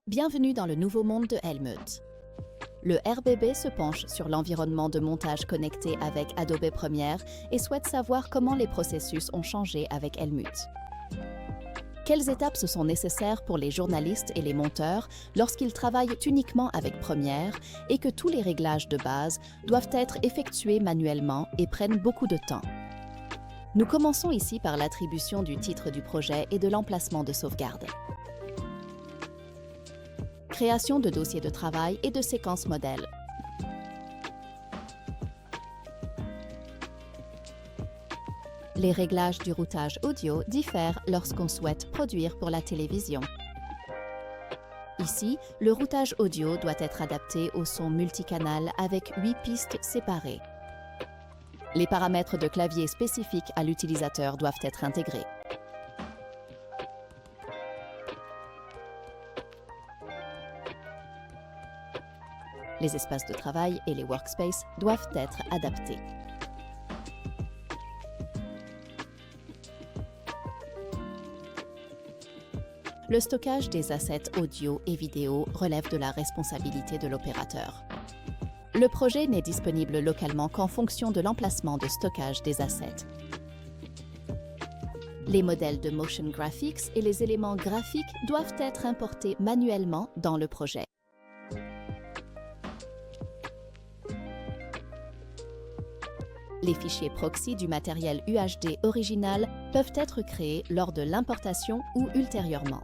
Bienvenue dans le nouveau monde de Helmut. Le RBB se penche sur l'environnement de montage connecté avec Adobe Premiere et souhaite savoir comment les processus ont changé avec Helmut. Quelles étapes se sont nécessaires pour les journalistes et les monteurs lorsqu'ils travaillent uniquement avec Premiere et que tous les réglages de base doivent être effectués manuellement et prennent beaucoup de temps. Nous commençons ici par l'attribution du titre du projet et de l'emplacement de sauvegarde. Création de dossiers de travail et de séquences modèles. Les réglages du routage audio diffèrent lorsqu'on souhaite produire pour la télévision. Ici, le routage audio doit être adapté au son multicanal avec 8 pistes séparées. Les paramètres de clavier spécifiques à l'utilisateur doivent être intégrés. Les espaces de travail et les workspaces doivent être adaptés. Le stockage des assets audio et vidéo relève de la responsabilité de l'opérateur. Le projet n'est disponible localement qu'en fonction de l'emplacement de stockage des assets. Les modèles de motion graphics et les éléments graphiques doivent être importés manuellement dans le projet. Les fichiers proxy du matériel UHD original peuvent être créés lors de l'importation ou ultérieurement.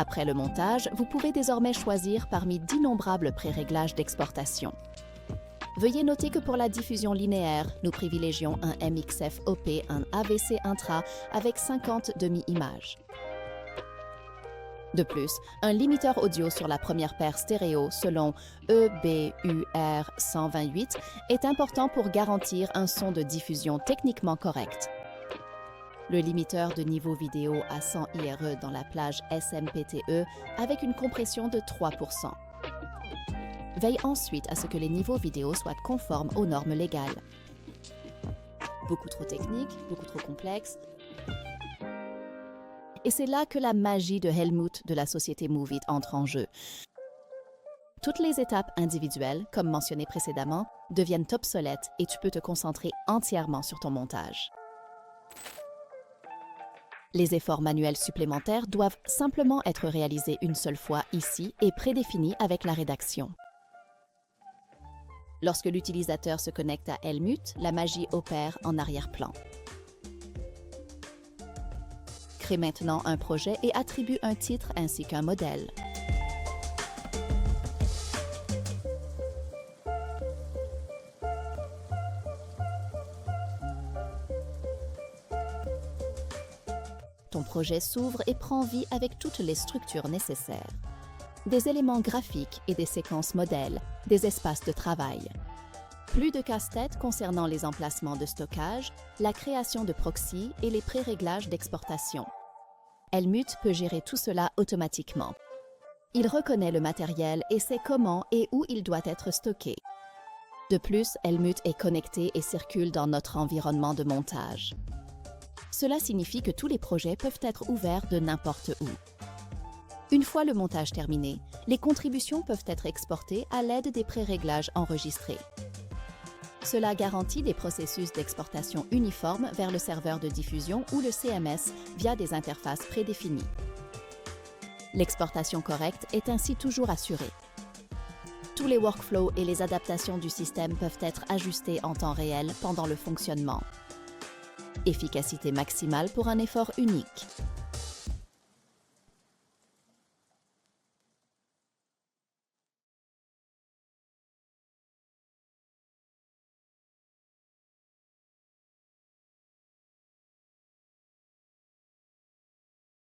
Après le montage, vous pouvez désormais choisir parmi d'innombrables pré-réglages d'exportation. Veuillez noter que pour la diffusion linéaire, nous privilégions un MXF OP, un AVC intra avec 50 demi-images. De plus, un limiteur audio sur la première paire stéréo selon EBUR 128 est important pour garantir un son de diffusion techniquement correct. Le limiteur de niveau vidéo à 100 IRE dans la plage SMPTE avec une compression de 3%. Veille ensuite à ce que les niveaux vidéo soient conformes aux normes légales. Beaucoup trop technique, beaucoup trop complexe. Et c'est là que la magie de Helmut de la société Moovit entre en jeu. Toutes les étapes individuelles, comme mentionné précédemment, deviennent obsolètes et tu peux te concentrer entièrement sur ton montage. Les efforts manuels supplémentaires doivent simplement être réalisés une seule fois ici et prédéfinis avec la rédaction. Lorsque l'utilisateur se connecte à Helmut, la magie opère en arrière-plan. Crée maintenant un projet et attribue un titre ainsi qu'un modèle. Ton projet s'ouvre et prend vie avec toutes les structures nécessaires. Des éléments graphiques et des séquences modèles, des espaces de travail. Plus de casse-tête concernant les emplacements de stockage, la création de proxy et les pré-réglages d'exportation. Helmut peut gérer tout cela automatiquement. Il reconnaît le matériel et sait comment et où il doit être stocké. De plus, Helmut est connecté et circule dans notre environnement de montage. Cela signifie que tous les projets peuvent être ouverts de n'importe où. Une fois le montage terminé, les contributions peuvent être exportées à l'aide des pré-réglages enregistrés. Cela garantit des processus d'exportation uniformes vers le serveur de diffusion ou le CMS via des interfaces prédéfinies. L'exportation correcte est ainsi toujours assurée. Tous les workflows et les adaptations du système peuvent être ajustés en temps réel pendant le fonctionnement. Efficacité maximale pour un effort unique.